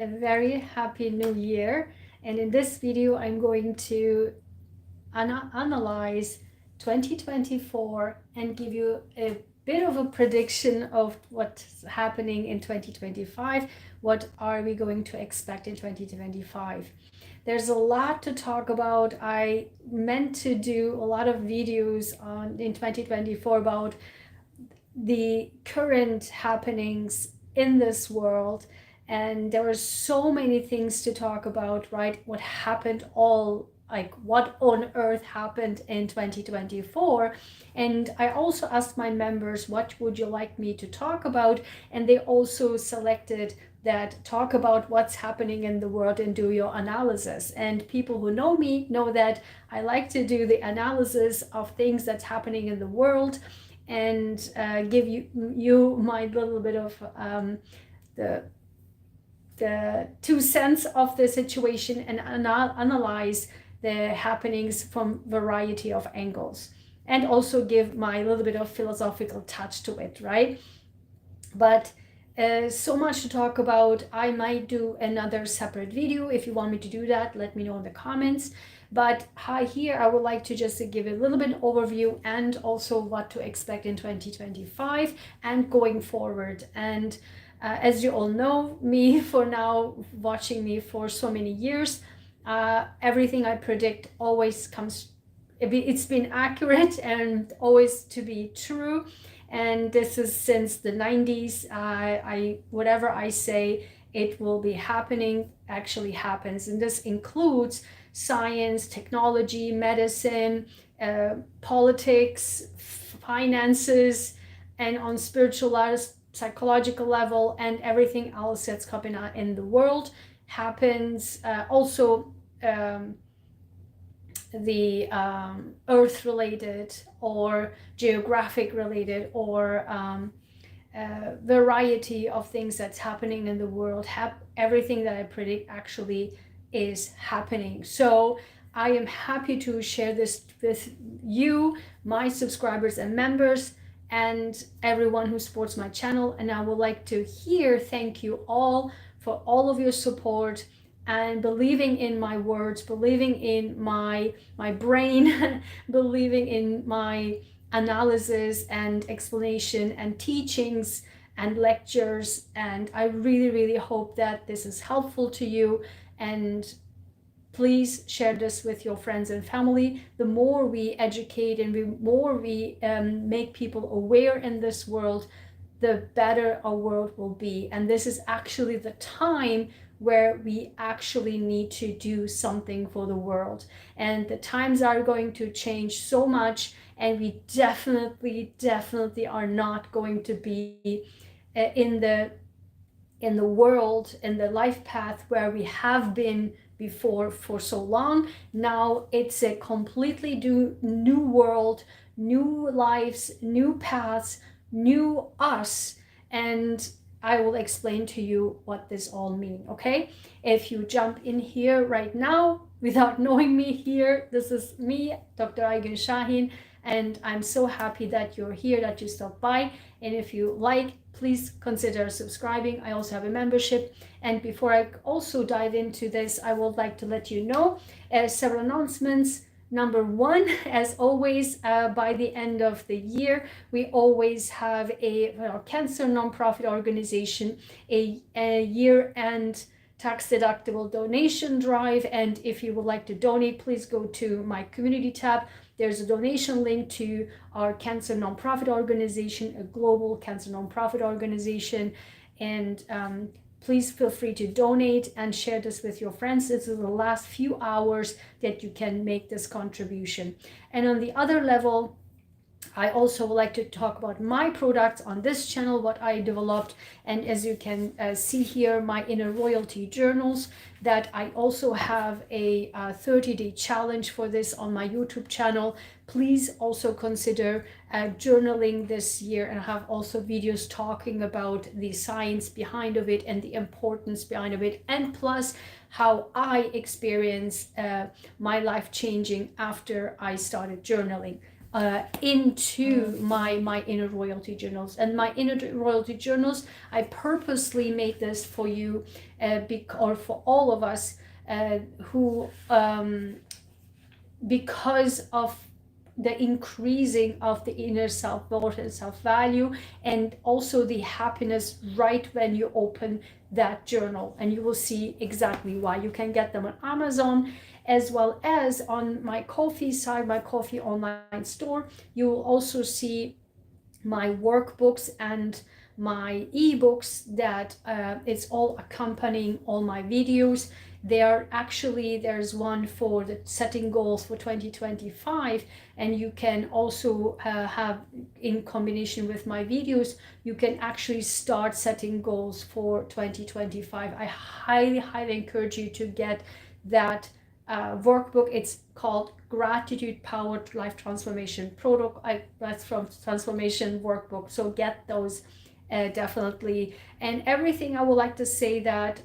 A very happy new year, and in this video I'm going to analyze 2024 and give you a bit of a prediction of what's happening in 2025. What are we going to expect in 2025? There's a lot to talk about. I meant to do a lot of videos in 2024 about the current happenings in this world, and there were so many things to talk about, right? What happened, all like what on earth happened in 2024. And I also asked my members, what would you like me to talk about? And they also selected that talk about what's happening in the world and do your analysis. And people who know me know that I like to do the analysis of things that's happening in the world and give you my little bit of the 2 cents of the situation and analyze the happenings from variety of angles, and also give my little bit of philosophical touch to it, right? But so much to talk about. I might do another separate video. If you want me to do that, let me know in the comments. But here I would like to just give a little bit overview and also what to expect in 2025 and going forward. And as you all know me for now, watching me for so many years, everything I predict always comes, it's been accurate and always to be true. And this is since the 90s. Whatever I say, it will be happening, actually happens. And this includes science, technology, medicine, politics, finances, and on spiritual psychological level, and everything else that's happening in the world happens. Also the earth related or geographic related or variety of things that's happening in the world, everything that I predict actually is happening. So I am happy to share this with you, my subscribers and members, and everyone who supports my channel. And I would like to thank you all for all of your support and believing in my words, believing in my brain, believing in my analysis and explanation and teachings and lectures. And I really hope that this is helpful to you. And please share this with your friends and family. The more we educate and the more we make people aware in this world, the better our world will be. And this is actually the time where we actually need to do something for the world. And the times are going to change so much, and we definitely are not going to be in the world, in the life path where we have been before for so long. Now it's a completely new world, new lives, new paths, new us, and I will explain to you what this all means, okay? If you jump in here right now without knowing me here, this is me, Dr. Ayguen Sahin, and I'm so happy that you're here, that you stopped by. And if you like, please consider subscribing. I also have a membership. And before I also dive into this, I would like to let you know several announcements. Number one, as always, by the end of the year, we always have our cancer nonprofit organization, a year-end tax-deductible donation drive. And if you would like to donate, please go to my community tab. There's a donation link to our cancer nonprofit organization, a global cancer nonprofit organization. And please feel free to donate and share this with your friends. This is the last few hours that you can make this contribution. And on the other level, I also would like to talk about my products on this channel, what I developed. And as you can see here, my inner royalty journals, that I also have a 30-day challenge for this on my YouTube channel. Please also consider journaling this year, and I have also videos talking about the science behind of it and the importance behind of it, and plus how I experienced my life changing after I started journaling. into my inner royalty journals. And my inner royalty journals, I purposely made this for you, or for all of us, who because of the increasing of the inner self-worth and self-value, and also the happiness right when you open that journal. And you will see exactly why. You can get them on Amazon, as well as on my Ko-fi side, my Ko-fi online store. You will also see my workbooks and my ebooks that it's all accompanying all my videos. There's one for the setting goals for 2025, and you can also have, in combination with my videos, you can actually start setting goals for 2025. I highly encourage you to get that workbook. It's called Gratitude Powered Life Transformation Protocol. That's from Transformation Workbook. So get those definitely. And everything, I would like to say that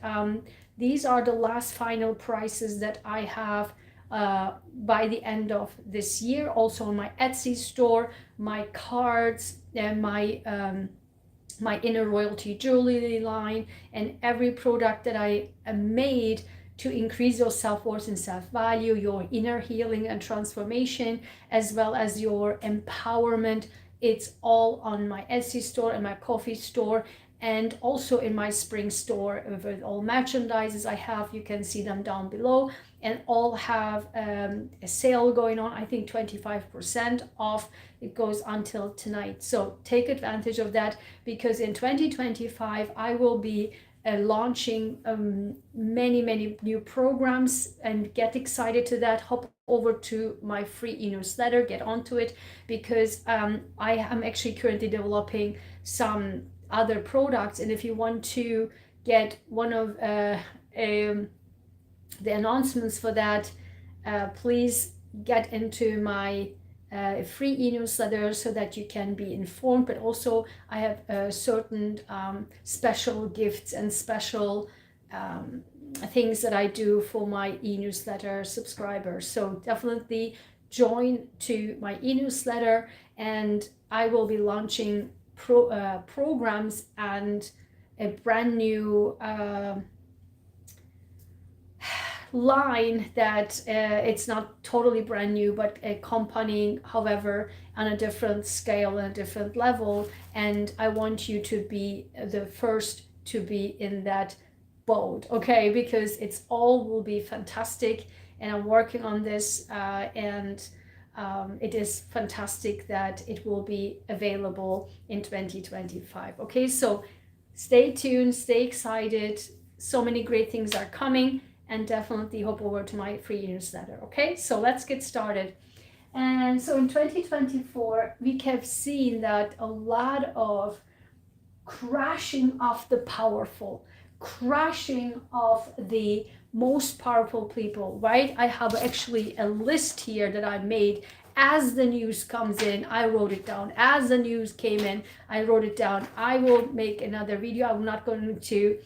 these are the last final prices that I have by the end of this year. Also on my Etsy store, my cards, and my inner royalty jewelry line, and every product that I made to increase your self-worth and self-value, your inner healing and transformation, as well as your empowerment. It's all on my Etsy store and my Ko-fi store, and also in my spring store with all merchandises I have. You can see them down below, and all have a sale going on. I think 25% off. It goes until tonight. So take advantage of that, because in 2025 I will be launching many new programs, and get excited to that. Hop over to my free e-newsletter, get onto it, because I am actually currently developing some other products. And if you want to get one of the announcements for that, please get into my free e-newsletter so that you can be informed. But also I have certain special gifts and special things that I do for my e-newsletter subscribers. So definitely join to my e-newsletter, and I will be launching programs and a brand new line that it's not totally brand new, but accompanying, however, on a different scale and a different level. And I want you to be the first to be in that boat, okay? Because it's all will be fantastic, and I'm working on this, and it is fantastic that it will be available in 2025. Okay, so stay tuned, stay excited. So many great things are coming, and definitely hop over to my free newsletter. Okay, so let's get started. And so in 2024, we have seen that a lot of crashing of the powerful, crashing of the most powerful people, right? I have actually a list here that I made. As the news comes in, I wrote it down. As the news came in, I wrote it down. I will make another video. I'm not going to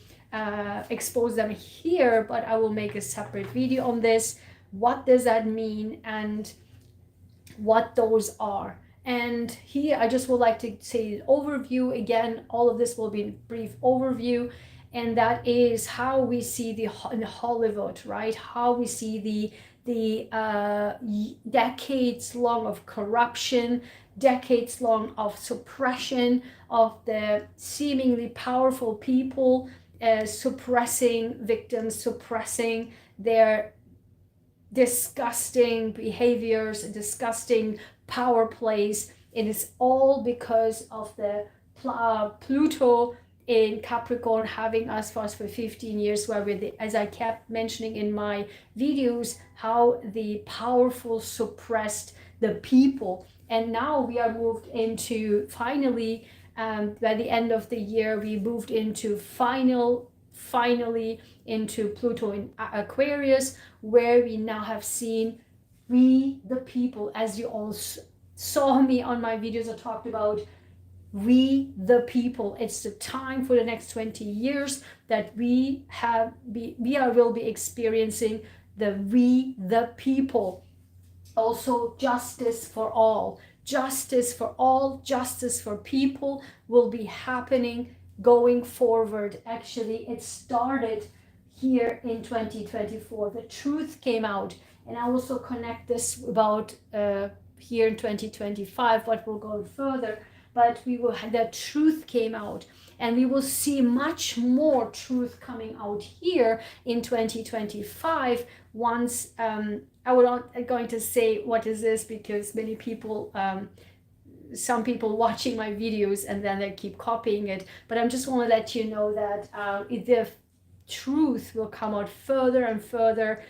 expose them here, but I will make a separate video on this. What does that mean, and what those are? And here I just would like to say an overview. Again, all of this will be a brief overview, and that is how we see in Hollywood, right? How we see the decades long of corruption, decades long of suppression of the seemingly powerful people, suppressing victims, suppressing their disgusting behaviors, disgusting power plays. It is all because of the Pluto in Capricorn having us for 15 years, where as I kept mentioning in my videos, how the powerful suppressed the people. And now we are moved into, finally, by the end of the year, we moved into finally into Pluto in Aquarius, where we now have seen we the people, as you all saw me on my videos, I talked about we the people. It's the time for the next 20 years that we will be experiencing the we the people. Also justice for all, justice for all, justice for people will be happening going forward. Actually, it started here in 2024. The truth came out, and I also connect this about here in 2025, what will go further. But the truth came out, and we will see much more truth coming out here in 2025 once I'm going to say what is this, because many people some people watching my videos and then they keep copying it, but I just want to let you know that the truth will come out further and further,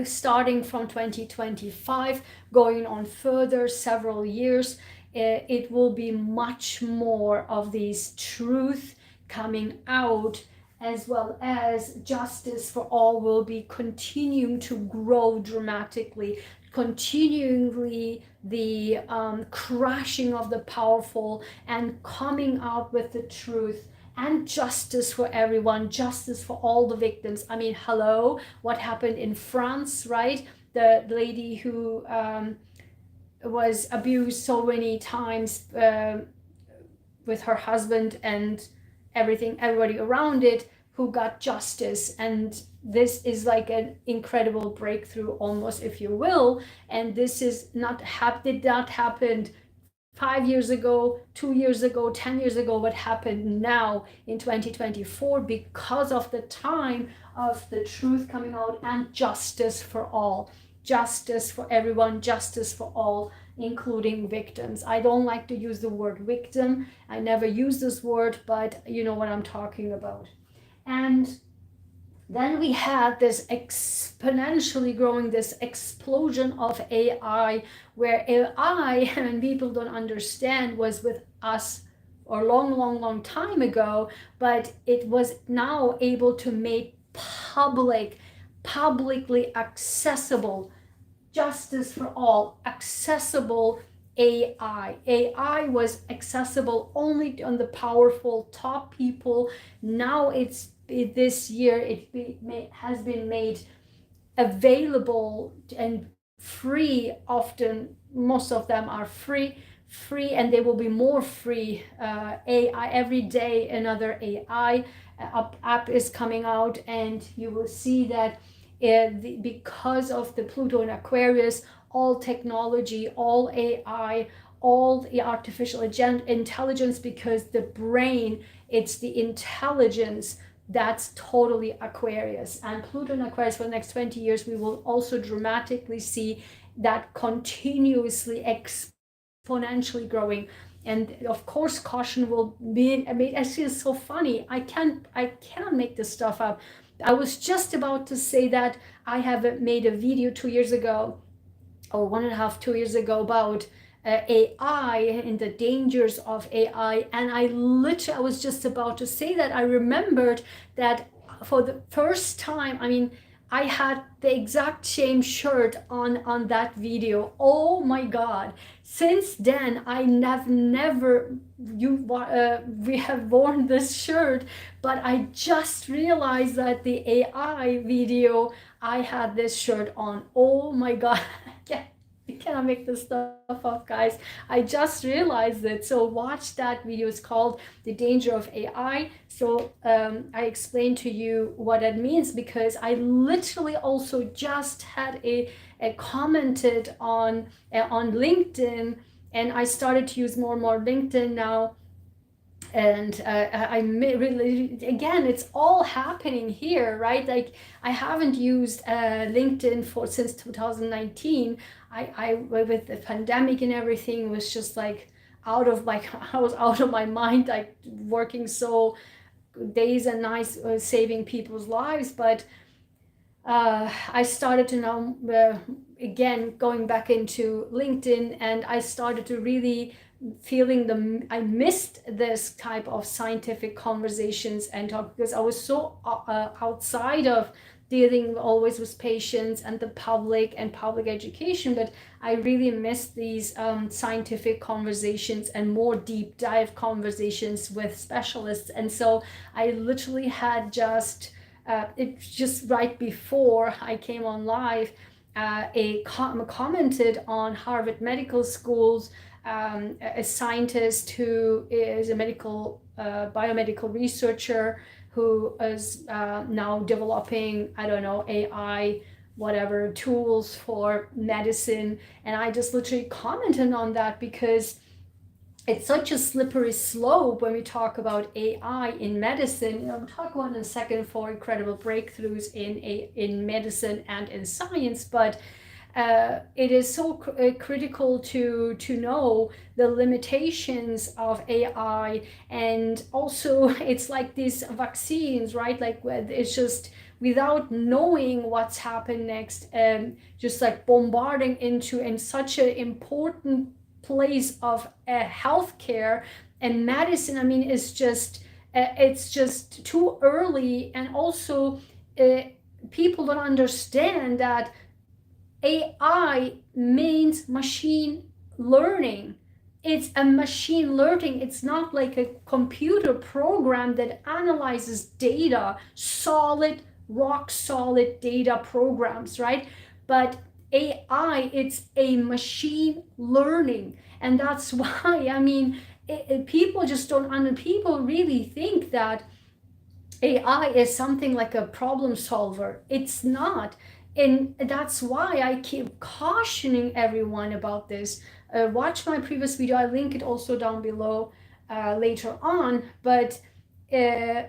starting from 2025, going on further several years. It will be much more of these truth coming out, as well as justice for all will be continuing to grow dramatically, continually the crushing of the powerful and coming out with the truth and justice for everyone, justice for all the victims. I mean, hello, what happened in France, right? The lady who was abused so many times with her husband and everybody around it, who got justice. And this is like an incredible breakthrough, almost, if you will. And this is did not happen 5 years ago, 2 years ago, 10 years ago, what happened now in 2024, because of the time of the truth coming out and justice for all, justice for everyone, justice for all, including victims. I don't like to use the word victim. I never use this word, but you know what I'm talking about. And then we had this exponentially growing, this explosion of AI, where AI, and people don't understand, was with us a long time ago, but it was now able to make publicly accessible, justice for all, accessible AI. AI was accessible only on the powerful top people. Now this year it has been made available and free. Often, most of them are free, and they will be more free. AI every day, another AI app is coming out, and you will see that because of the Pluto and Aquarius, all technology, all AI, all the artificial intelligence, because the brain, it's the intelligence that's totally Aquarius. And Pluto and Aquarius for the next 20 years, we will also dramatically see that continuously exponentially growing. And of course, caution will be, I mean, actually it's so funny. I cannot make this stuff up. I was just about to say that I have made a video 2 years ago, or 1.5, 2 years ago, about AI and the dangers of AI. And I was just about to say that. I remembered that for the first time, I mean, I had the exact same shirt on that video. Oh my God. Since then, I have never, we have worn this shirt, but I just realized that the AI video, I had this shirt on. Oh my God. You cannot make this stuff up, guys. I just realized it. So watch that video. It's called The Danger of AI. So I explained to you what it means, because I literally also just had a commented on LinkedIn, and I started to use more and more LinkedIn now. And I really, again, it's all happening here, right? Like, I haven't used LinkedIn since 2019. I with the pandemic and everything, was just like I was out of my mind, like working so days and nights saving people's lives. But I started to now again going back into LinkedIn, and I started to really feeling I missed this type of scientific conversations and talk, because I was so outside of dealing always with patients and the public and public education. But I really missed these scientific conversations and more deep dive conversations with specialists. And so I literally had just right before I came on live, commented on Harvard Medical School's a scientist who is a biomedical researcher who is now developing, I don't know, AI, whatever, tools for medicine. And I just literally commented on that because it's such a slippery slope when we talk about AI in medicine. We'll talk about in a second for incredible breakthroughs in medicine and in science, but it is so critical to know the limitations of AI. And also it's like these vaccines, right? Like it's just without knowing what's happened next, just like bombarding into in such an important place of healthcare and medicine. I mean, it's just too early. And also people don't understand that AI means machine learning. It's a machine learning. It's not like a computer program that analyzes data, rock solid data programs, right? But AI, it's a machine learning. And that's why, I mean, people just don't, people really think that AI is something like a problem solver. It's not. And that's why I keep cautioning everyone about this. Watch my previous video. I link it also down below later on. But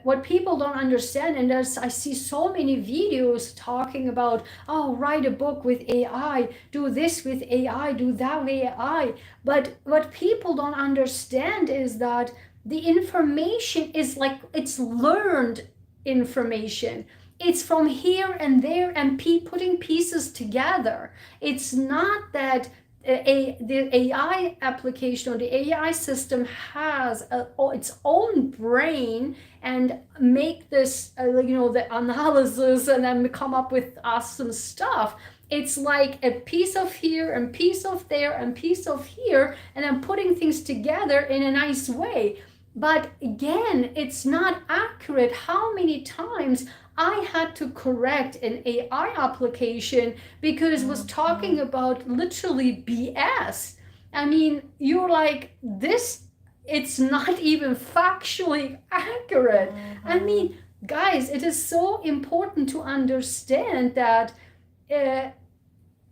what people don't understand, and I see so many videos talking about, oh, write a book with AI, do this with AI, do that with AI. But what people don't understand is that the information is like, it's learned information. It's from here and there and putting pieces together. It's not that the AI application or the AI system has its own brain and make this, the analysis and then come up with awesome stuff. It's like a piece of here and piece of there and piece of here, and then putting things together in a nice way. But again, it's not accurate. How many times I had to correct an AI application because it was talking about literally BS. I mean, you're like, this, it's not even factually accurate. I mean, guys, it is so important to understand that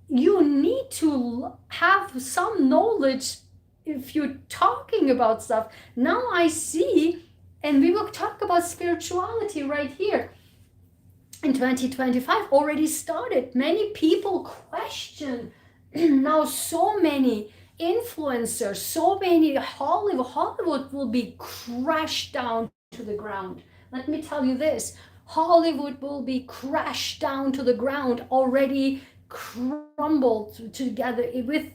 you need to have some knowledge if you're talking about stuff. Now I see, and we will talk about spirituality right here. In 2025 already started. Many people question now, so many influencers, so many Hollywood will be crashed down to the ground. Let me tell you this, Hollywood will be crashed down to the ground, already crumbled together with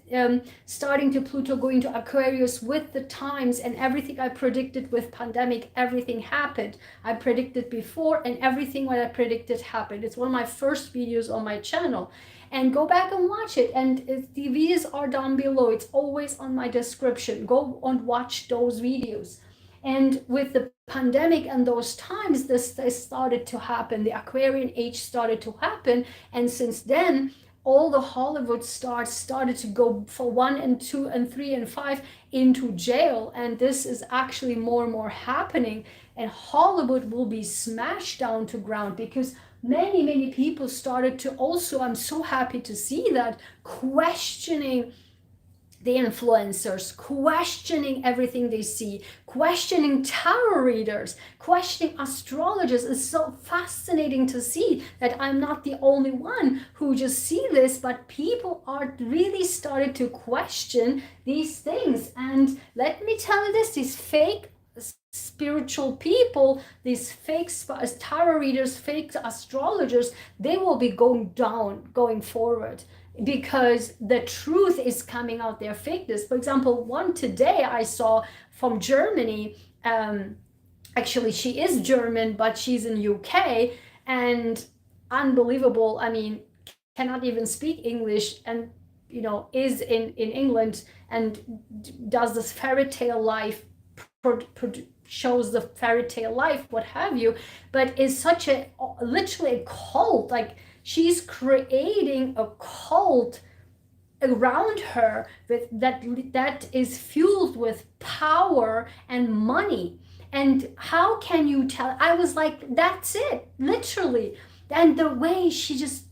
starting to Pluto going to Aquarius with the times, and everything I predicted with pandemic, everything happened. I predicted before, and everything what I predicted happened. It's one of my first videos on my channel, and go back and watch it. And the videos are down below. It's always on my description. Go and watch those videos. And with the pandemic and those times, this started to happen. The Aquarian age started to happen, and since then all the Hollywood stars started to go for 1 and 2 and 3 and 5 into jail. And this is actually more and more happening, and Hollywood will be smashed down to ground because many people started to also, I'm so happy to see that, questioning the influencers, questioning everything they see, questioning tarot readers, questioning astrologers. It's so fascinating to see that I'm not the only one who just see this, but people are really started to question these things. And let me tell you this, these fake spiritual people, these fake tarot readers, fake astrologers, they will be going down going forward, because the truth is coming out, their fakeness. For example, one today I saw from Germany, actually she is German, but she's in UK, and unbelievable, I mean, cannot even speak English, and is in England and does this fairy tale life, shows the fairy tale life, what have you, but is such a literally a cult. Like, She's creating a cult around her with that is fueled with power and money. And how can you tell? I was like, that's it, literally. And the way she just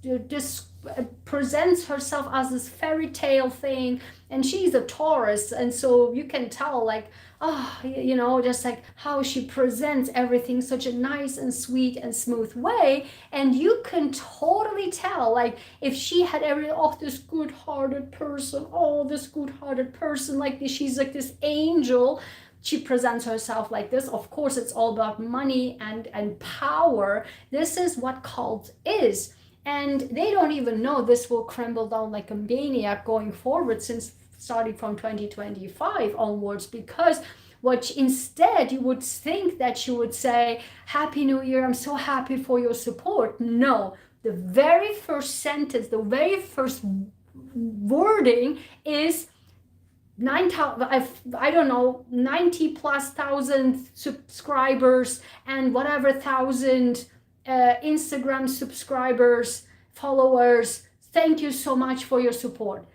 presents herself as this fairy tale thing, and she's a Taurus, and so you can tell, like, oh, you know, just like how she presents everything such a nice and sweet and smooth way. And you can totally tell, like, if she had every, oh, this good-hearted person, oh, this good-hearted person, like this, she's like this angel. She presents herself like this. Of course, it's all about money and power. This is what cult is. And they don't even know this will crumble down like a maniac going forward, since starting from 2025 onwards, because what instead you would think that she would say, Happy New Year, I'm so happy for your support. No, the very first sentence, the very first wording is 9,000, I don't know, 90 plus thousand subscribers and whatever thousand Instagram subscribers, followers. Thank you so much for your support.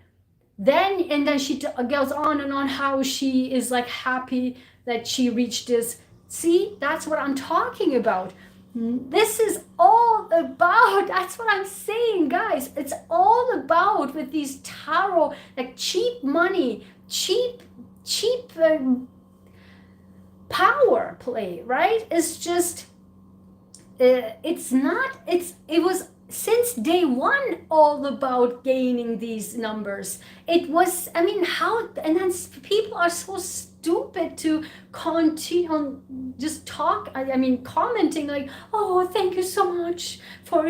Then she goes on and on how she is like happy that she reached this. See, that's what I'm talking about. This is all about, that's what I'm saying, guys. It's all about with these tarot, like cheap money, cheap power play, right? It's just, it was since day one all about gaining these numbers. It was, I mean, how, and then people are so stupid to continue on just talk, I mean, commenting like, oh, thank you so much for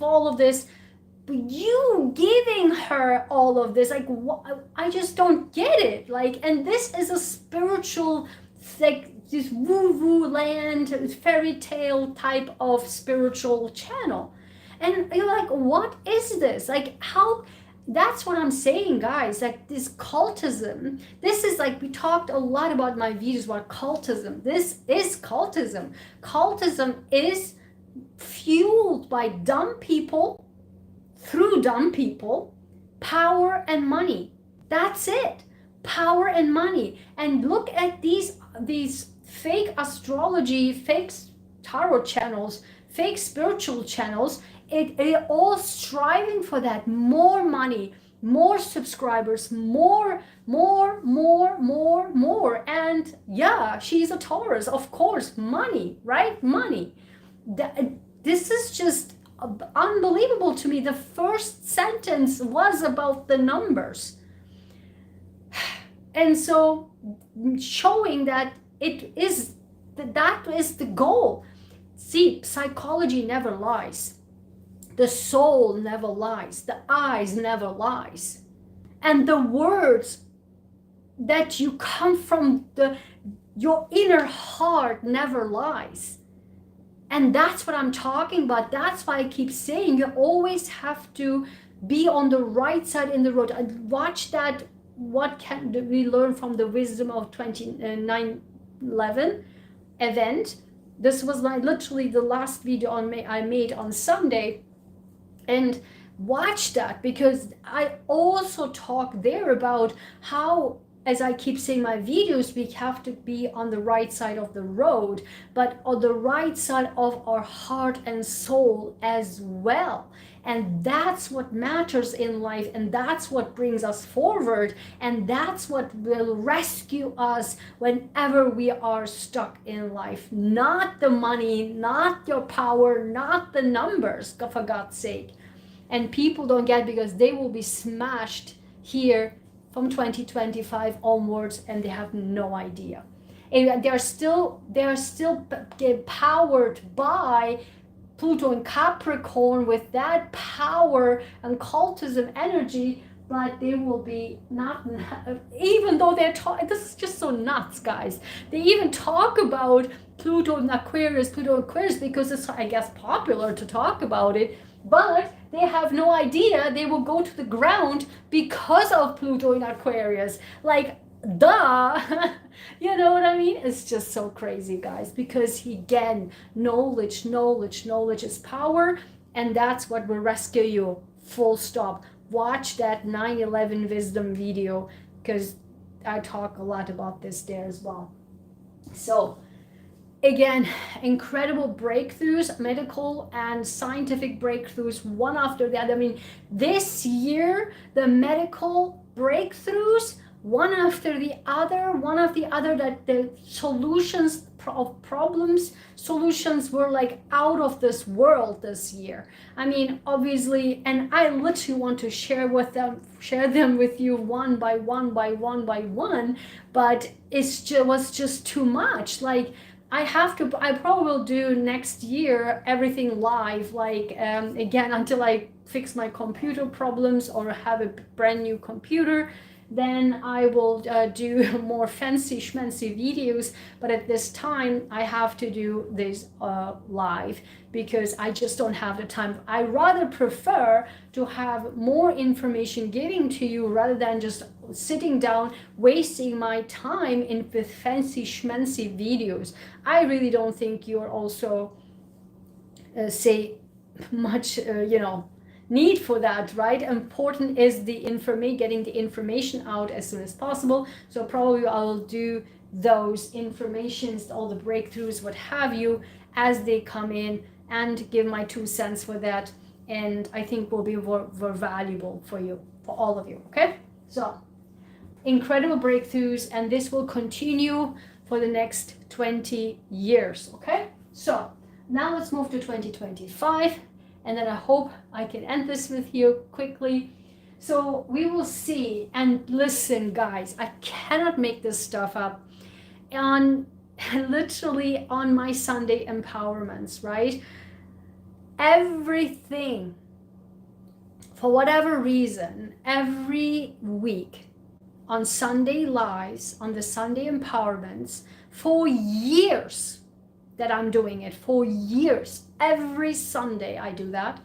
all of this. You giving her all of this, like, I just don't get it. Like, and this is a spiritual, like, this woo-woo land, fairy tale type of spiritual channel. And you're like, what is this? Like, how? That's what I'm saying, guys. Like, this cultism, this is like, we talked a lot about my videos about cultism. This is cultism. Cultism is fueled by dumb people, through dumb people, power and money. That's it. Power and money. And look at these fake astrology, fake tarot channels, fake spiritual channels. It all striving for that. More money, more subscribers, more. And yeah, she's a Taurus, of course. Money, right? Money. This is just unbelievable to me. The first sentence was about the numbers. And so showing that that is the goal. See, psychology never lies. The soul never lies. The eyes never lies. And the words that you come from your inner heart never lies. And that's what I'm talking about. That's why I keep saying you always have to be on the right side in the road. Watch that. What can we learn from the wisdom of 9/11 event? This was literally the last video I made on Sunday. And watch that, because I also talk there about how, as I keep saying in my videos, we have to be on the right side of the road, but on the right side of our heart and soul as well. And that's what matters in life, and that's what brings us forward, and that's what will rescue us whenever we are stuck in life. Not the money, not your power, not the numbers, for God's sake. And people don't get it, because they will be smashed here from 2025 onwards, and they have no idea. And they're still powered by Pluto and Capricorn with that power and cultism energy, but they will be not, even though they're talking, this is just so nuts, guys. They even talk about Pluto and Aquarius because it's, I guess, popular to talk about it, but they have no idea they will go to the ground because of Pluto in Aquarius. Like, duh. You know what I mean? It's just so crazy, guys, because again, knowledge is power, and that's what will rescue you, full stop. Watch that 9/11 wisdom video, because I talk a lot about this there as well. So again, incredible breakthroughs, medical and scientific breakthroughs, one after the other. I mean, this year, the medical breakthroughs, one after the other, that the solutions of problems, solutions were like out of this world this year. I mean, obviously, and I literally want to share them with you one by one, but was just too much. Like, I probably will do next year everything live, like again, until I fix my computer problems or have a brand new computer. Then I will do more fancy schmancy videos, but at this time I have to do this live, because I just don't have the time. I rather prefer to have more information giving to you rather than just sitting down wasting my time with fancy schmancy videos. I really don't think you're also say much need for that, right? Important is the getting the information out as soon as possible. So probably I'll do those informations, all the breakthroughs, what have you, as they come in, and give my 2 cents for that. And I think will be more valuable for you, for all of you. Okay, so incredible breakthroughs, and this will continue for the next 20 years. Okay, so now let's move to 2025. And then I hope I can end this with you quickly. So we will see, and listen, guys, I cannot make this stuff up. Literally on my Sunday empowerments, right? Everything, for whatever reason, every week on Sunday lives, on the Sunday empowerments, for years, that I'm doing it for years. Every Sunday I do that.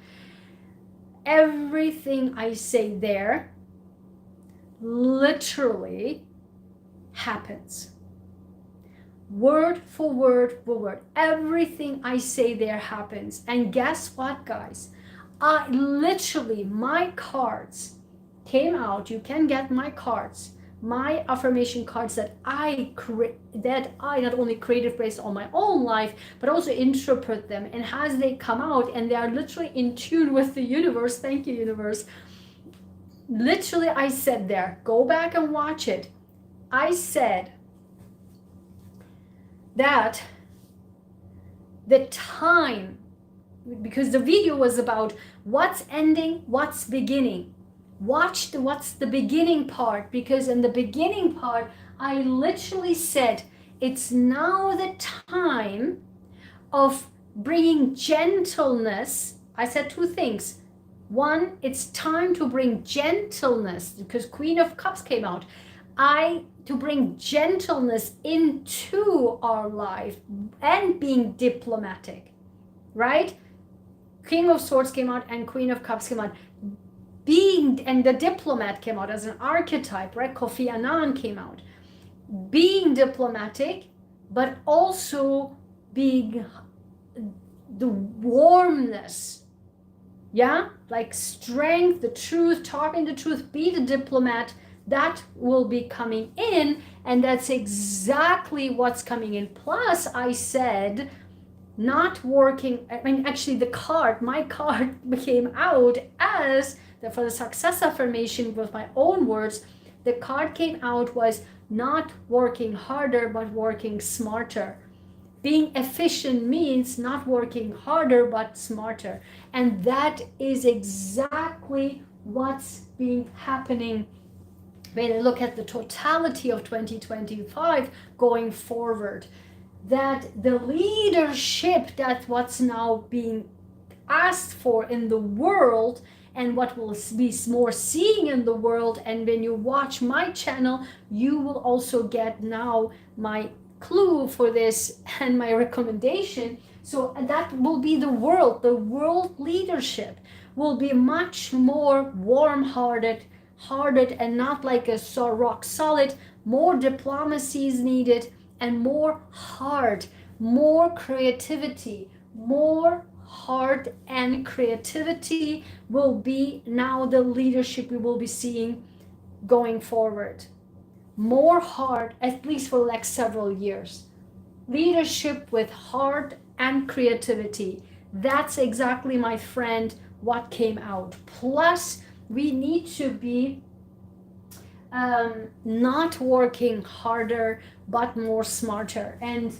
Everything I say there literally happens. Word for word for word. Everything I say there happens. And guess what, guys? My cards came out. You can get my cards, my affirmation cards that I not only created based on my own life, but also interpret them, and as they come out, and they are literally in tune with the universe. Thank you, universe. Literally, I said there, go back and watch it. I said that the time, because the video was about what's ending, what's beginning. Watch what's the beginning part, because in the beginning part, I literally said, it's now the time of bringing gentleness. I said 2 things. One, it's time to bring gentleness, because Queen of Cups came out. To bring gentleness into our life and being diplomatic, right? King of Swords came out and Queen of Cups came out. And the diplomat came out as an archetype, right? Kofi Annan came out. Being diplomatic, but also being the warmness, yeah? Like strength, the truth, talking the truth, be the diplomat. That will be coming in, and that's exactly what's coming in. Plus, I said, not working, actually my card came out as for the success affirmation with my own words. The card came out was not working harder, but working smarter. Being efficient means not working harder, but smarter. And that is exactly what's been happening when I look at the totality of 2025 going forward. That the leadership, that what's now being asked for in the world, and what will be more seeing in the world. And when you watch my channel, you will also get now my clue for this and my recommendation. So that will be the world leadership will be much more warm-hearted, and not like a rock solid. More diplomacy is needed, and more heart, more creativity, more heart and creativity will be now the leadership we will be seeing going forward. More heart, at least for the next several years. Leadership with heart and creativity. That's exactly, my friend, what came out. Plus, we need to be not working harder, but more smarter. And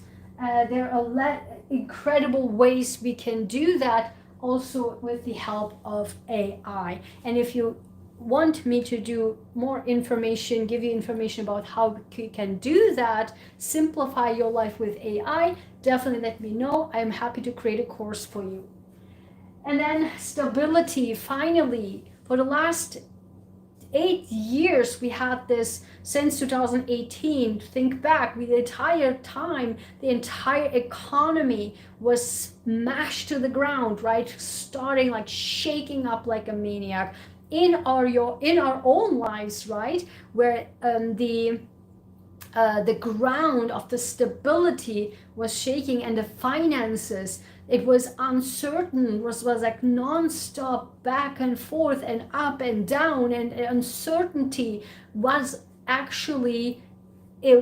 there are incredible ways we can do that, also with the help of AI. And if you want me to do more information, give you information about how you can do that, simplify your life with AI, definitely let me know. I'm happy to create a course for you. And then stability, finally, for the last 8 years we had this since 2018. Think back, the entire time the entire economy was smashed to the ground, right? Starting like shaking up like a maniac in our own lives, right? Where the ground of the stability was shaking, and the finances, it was uncertain, was like non-stop back and forth and up and down, and uncertainty was actually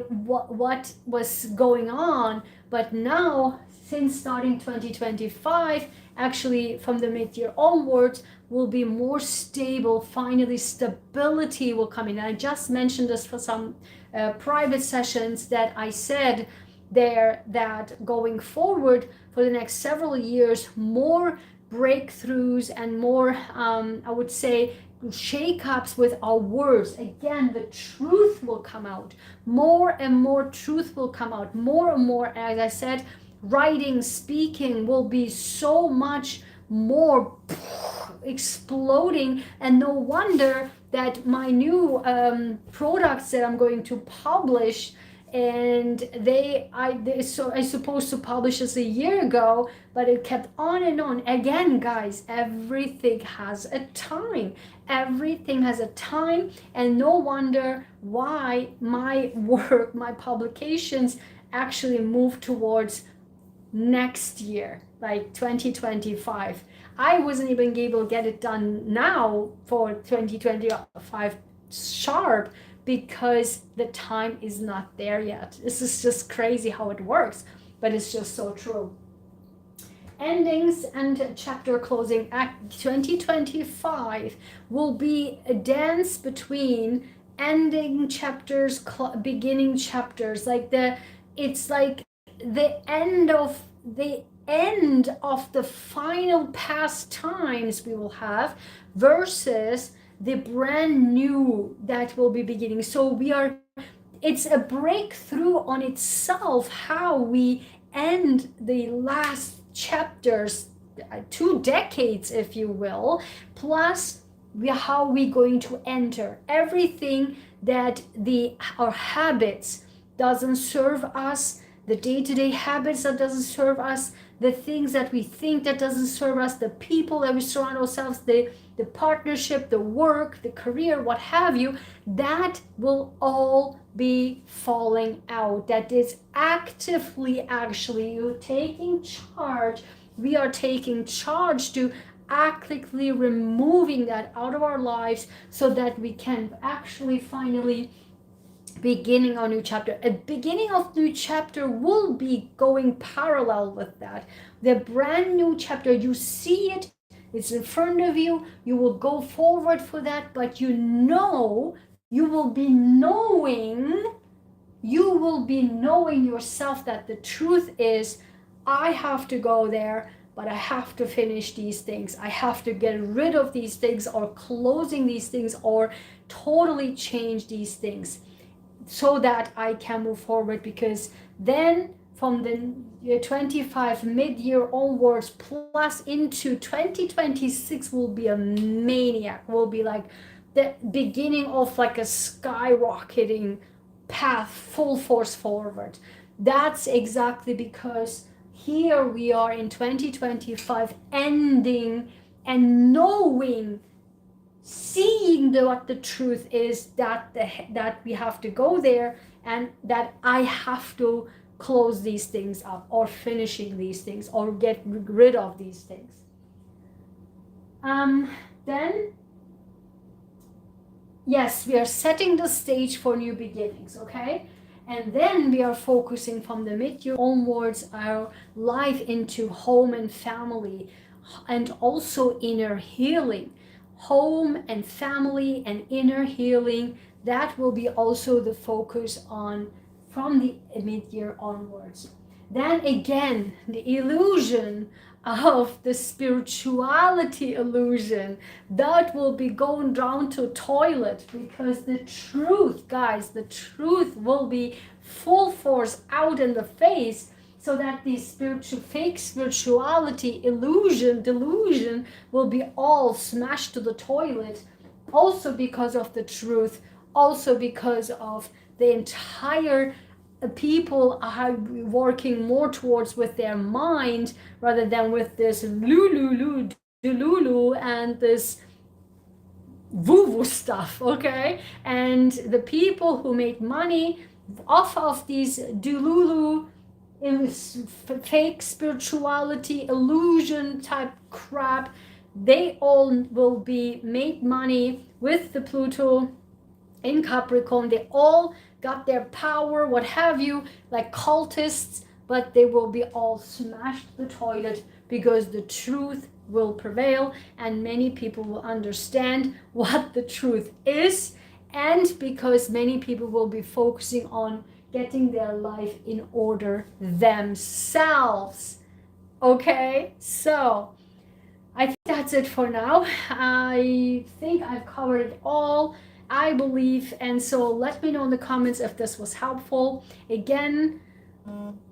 what was going on. But now, since starting 2025, actually from the mid-year onwards, will be more stable. Finally, stability will come in. I just mentioned this for some private sessions, that I said there that going forward for the next several years, more breakthroughs and more, I would say, shake-ups with our words. Again, the truth will come out. More and more truth will come out. More and more, as I said, writing, speaking will be so much more exploding. And no wonder that my new products that I'm going to publish, and I supposed to publish this a year ago, but it kept on and on. Again, guys, everything has a time. Everything has a time, and no wonder why my work, my publications actually move towards next year, like 2025. I wasn't even able to get it done now for 2025 sharp, because the time is not there yet. This is just crazy how it works, but it's just so true. Endings and chapter closing. Act 2025 will be a dance between ending chapters, beginning chapters. It's like the end of the final past times we will have, versus the brand new that will be beginning. So it's a breakthrough on itself, how we end the last chapters, 2 decades, if you will, plus how we're going to enter everything that our habits doesn't serve us, the day-to-day habits that doesn't serve us, the things that we think that doesn't serve us, the people that we surround ourselves, the partnership, the work, the career, what have you, that will all be falling out. That is actively, actually, you're taking charge. We are taking charge to actively removing that out of our lives, so that we can actually finally beginning a new chapter. A beginning of new chapter will be going parallel with that. The brand new chapter, you see it, it's in front of you, you will go forward for that, but you will be knowing yourself that the truth is, I have to go there, but I have to finish these things. I have to get rid of these things, or closing these things, or totally change these things, so that I can move forward. Because then from the year 25 mid-year onwards, plus into 2026, will be a maniac, will be like the beginning of like a skyrocketing path, full force forward. That's exactly because here we are in 2025, ending and knowing, seeing what the truth is, that we have to go there, and that I have to close these things up or finishing these things or get rid of these things. Then, yes, we are setting the stage for new beginnings, okay? And then we are focusing from the mid-year onwards our life into home and family, and also inner healing. Home and family and inner healing, that will be also the focus on from the mid-year onwards. Then again, the illusion of the spirituality illusion, that will be going down to toilet, because the truth, guys, the truth will be full force out in the face, so that the fake spirituality illusion, delusion will be all smashed to the toilet, also because of the truth, also because of the entire people are working more towards with their mind rather than with this lulu delulu and this woo-woo stuff, okay? And the people who make money off of these delulu, fake spirituality, illusion type crap, they all will be made money with the Pluto in Capricorn. They all got their power, what have you, like cultists, but they will be all smashed to the toilet, because the truth will prevail and many people will understand what the truth is, and because many people will be focusing on getting their life in order themselves. Okay, so I think that's it for now. I think I've covered it all, I believe, and so let me know in the comments if this was helpful. Again,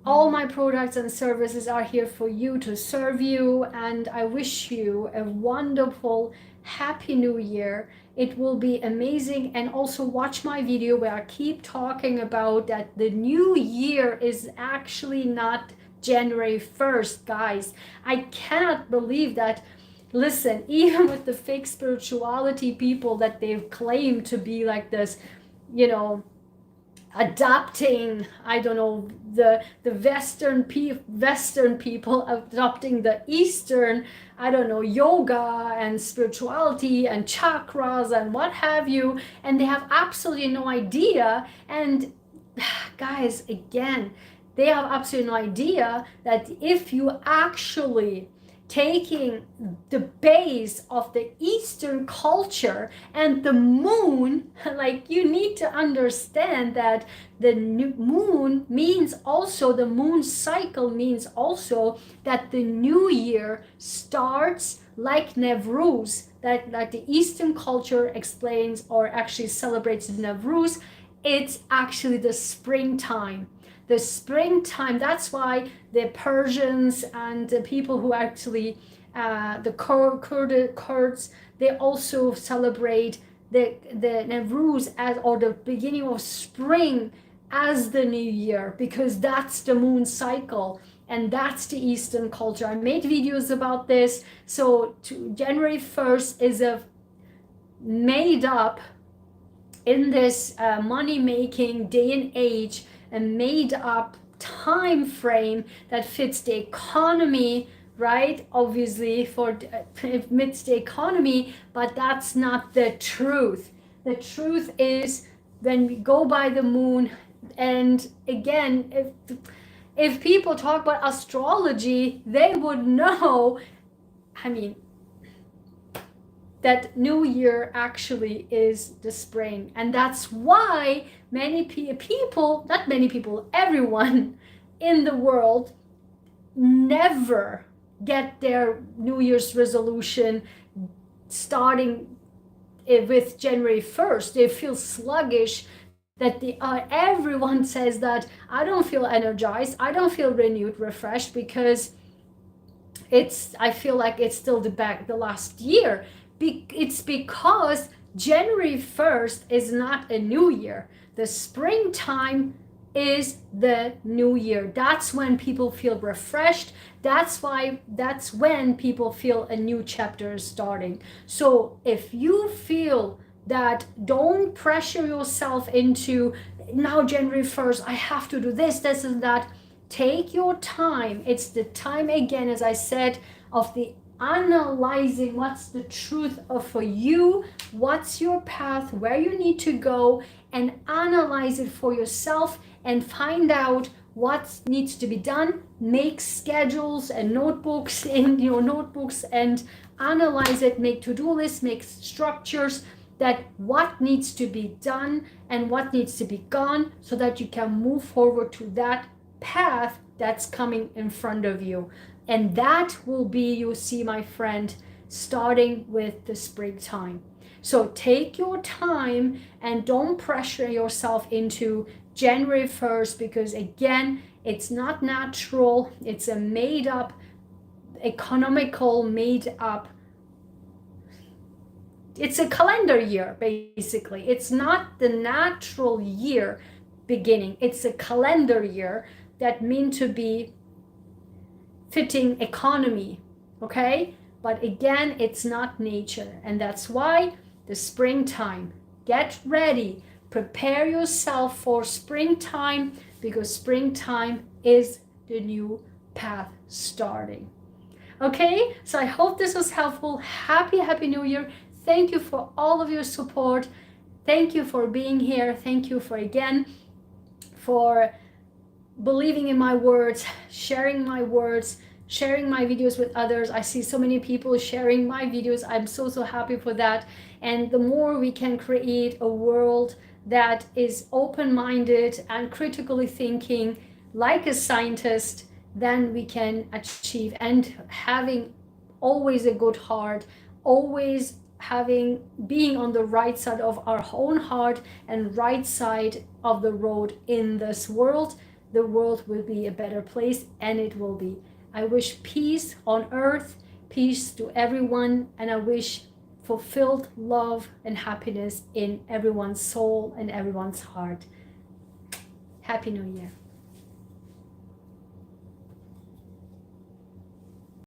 all my products and services are here for you, to serve you, and I wish you a wonderful, happy new year. It will be amazing. And also watch my video where I keep talking about that the new year is actually not January 1st, guys. I cannot believe that. Listen, even with the fake spirituality people that they've claimed to be like this, you know, adopting, I don't know, the Western people adopting the Eastern, I don't know, yoga and spirituality and chakras and what have you, and they have absolutely no idea. And guys, again, they have absolutely no idea that if you actually taking the base of the Eastern culture and the moon, like, you need to understand that the new moon means also, the moon cycle means also that the new year starts like Nowruz, that like the Eastern culture explains or actually celebrates Nowruz. It's actually the springtime. The springtime, that's why the Persians and the people who actually, the Kurds, they also celebrate the Nowruz as, or the beginning of spring as the new year, because that's the moon cycle and that's the Eastern culture. I made videos about this. So January 1st is a made up in this money-making day and age, a made up time frame that fits the economy, right? Obviously for it fits the economy, but that's not the truth. The truth is when we go by the moon. And again, if people talk about astrology, they would know, I mean, that new year actually is the spring. And that's why many people, not many people, everyone in the world never get their New Year's resolution starting with January 1st. They feel sluggish, that everyone says that I don't feel energized, I don't feel renewed, refreshed, because I feel like it's still the last year. It's because January 1st is not a new year. The springtime is the new year. That's when people feel refreshed. That's when people feel a new chapter is starting. So if you feel that, don't pressure yourself into now January 1st, I have to do this and that. Take your time. It's the time, again, as I said, of the analyzing what's the truth of for you, what's your path, where you need to go, and analyze it for yourself and find out what needs to be done. Make schedules and notebooks in your notebooks and analyze it. Make to-do lists, make structures that what needs to be done and what needs to be gone, so that you can move forward to that path that's coming in front of you. And that will be, you see, my friend, starting with the springtime. So take your time and don't pressure yourself into January 1st, because again, it's not natural. It's a made up, economical, made up. It's a calendar year, basically. It's not the natural year beginning. It's a calendar year that mean to be fitting economy, okay? But again, it's not nature. And that's why the springtime, get ready, prepare yourself for springtime, because springtime is the new path starting. Okay, so I hope this was helpful. Happy New Year. Thank you for all of your support. Thank you for being here. Thank you for, again, for believing in my words, sharing my words, sharing my videos with others. I see so many people sharing my videos. I'm so happy for that. And the more we can create a world that is open-minded and critically thinking like a scientist, then we can achieve. And having always a good heart, always being on the right side of our own heart and right side of the road in this world, the world will be a better place, and it will be. I wish peace on earth, peace to everyone, and I wish fulfilled love and happiness in everyone's soul and everyone's heart. Happy New Year.